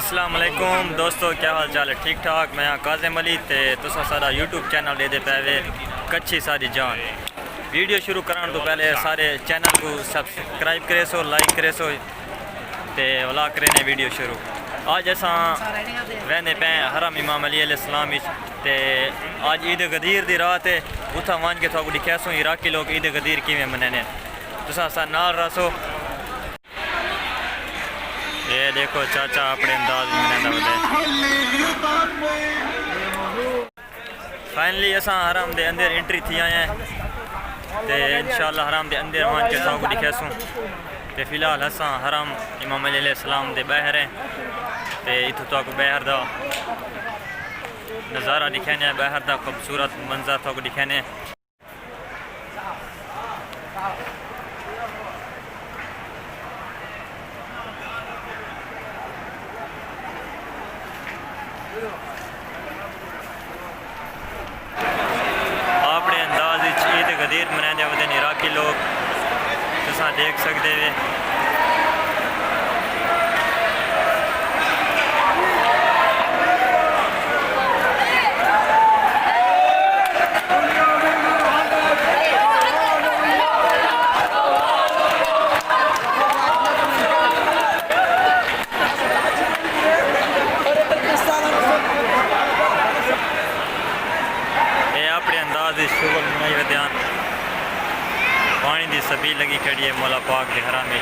अस्सलाम वालेकुम दोस्तों, क्या हाल चाल है? ठीक ठाक। मैं काज़िम अली ते तुसा सारा यूट्यूब चैनल दे पे वे कच्ची सारी जान। वीडियो शुरू कराने तो पहले सारे चैनल को सब्सक्राइब करे सो, लाइक करे सो ते वाला करे वीडियो शुरू। आज असा वहने पे हरम इमाम अली अलैहिस्सलाम ते आज ईद गदीर दी रात है। उथा वन के थोड़ी दिखा सो इराकी लोग ईद गदीर किवें मनाने, तुसा सा नाल रसो। ये देखो चाचा अपने अंदाज में फाइनली असा हराम दे अंदर एंट्री थी आए हैं ते इंशाल्लाह हराम दे अंदर मान के साथ दिखासूँ। ते फिलहाल असा हराम इमाम अली अलैहिस्सलाम दे बाहर हैं ते इथों तक बाहर दा नज़ारा दिखाने, बाहर दा खूबसूरत मंजर तक दिखाने। अपने अंदाज ईद गदीर मनाने वाले इराकी लोग तुसा देख सकते वे। शुगर मनाई वे ध्यान पानी की सभी लगी खड़ी है मौला पाक के हराम में।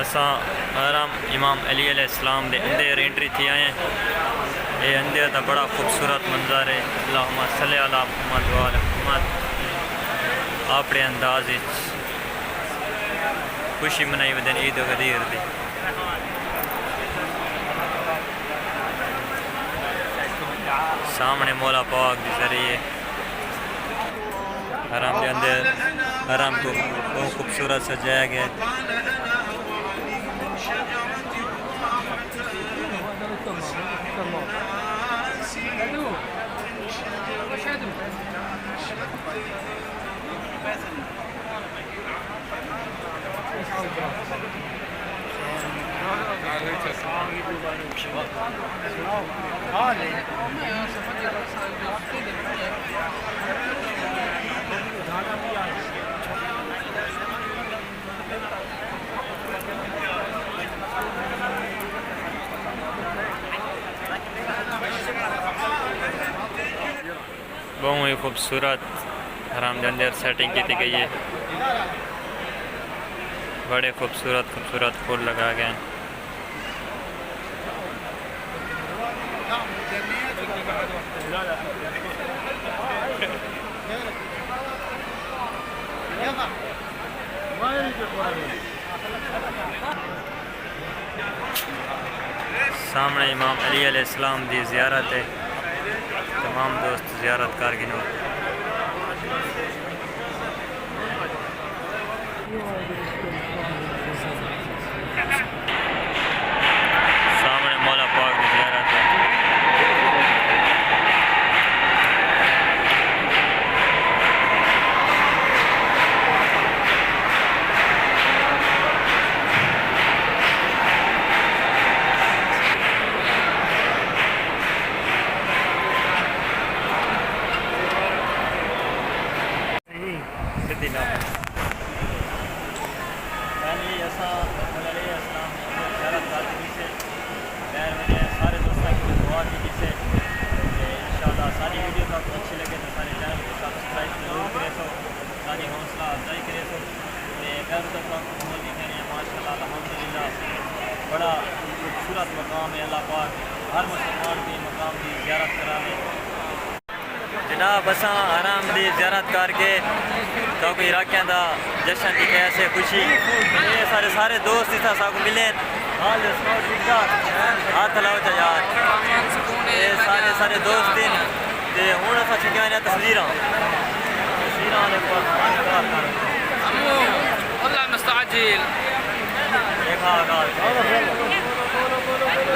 असां हरम इमाम अली अलैहिस्सलाम दे अंदर एंट्री थी आए हैं। ये अंदर का बड़ा खूबसूरत मंजर है। अल्लाहुम्मा सल्ली अला मुहम्मद व आला मुहम्मद। अपने अंदाज खुशी मनाई वदन ईद गदीर दी। सामने मौला पाक के जरिए हरम के अंदर हरम को बहुत खूबसूरत सजाया गया है। बहुत ही खूबसूरत हराम के अंदर सेटिंग की गई है। बड़े खूबसूरत खूबसूरत फूल लगा गए हैं। सामने इमाम अली अलैहिस्सलाम की ज़ियारत है। तमाम दोस्त ज़ियारत कारगिनों सामने मौला पाक की ज़ियारत है। सारे दोस्तों की दुआ की जिसे इंशाल्लाह सारी वीडियो आपको अच्छी लगे तो सारे चैनल को सब्सक्राइब जरूर करें सो सारी हौसला अफजाई करें सो गैर दफ़ा माहौल की कहने माशाल्लाह अल्हम्दुलिल्लाह बड़ा खूबसूरत मकाम है। अल्लाह पाक हर मुसलमान की मकाम की ज़ियारत करावे। जनाब असां हराम की ज़ियारत करके क्योंकि इलाक़े का जश्न की कैसे खुशी ये सारे दोस्त इतना साग मिले हाल ठीक ठाक हाथ लाओ यार ये सारे दोस्त हैं हूँ अस छिके आने तस्वीर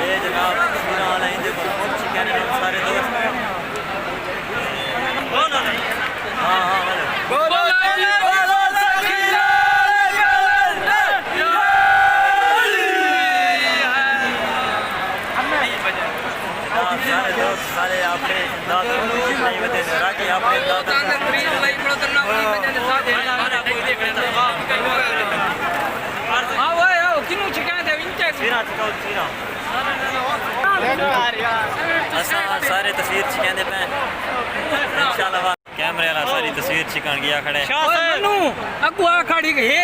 ये जनाब तस्वीर वाला हिंदे को छिके आने सारे दोस्त हाँ हाँ सारे अपने दादा नहीं बते राखी अपने दादा हाँ वो है किन्हों चिकान थे इनके सीना चिकाओ सीना सारे तस्वीर छिकाने पे इंशाल्लाह कैमरे वाला सारी तस्वीर छिकान गया खड़े मनु अगुआ खड़ी है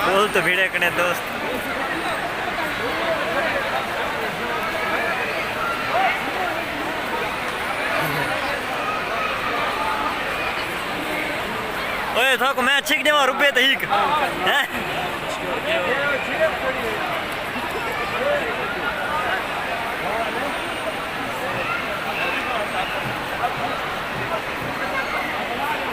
बोल तो भिड़े कने दोस्त ओए था को मैं छिक देवा रुपए तहीक हैं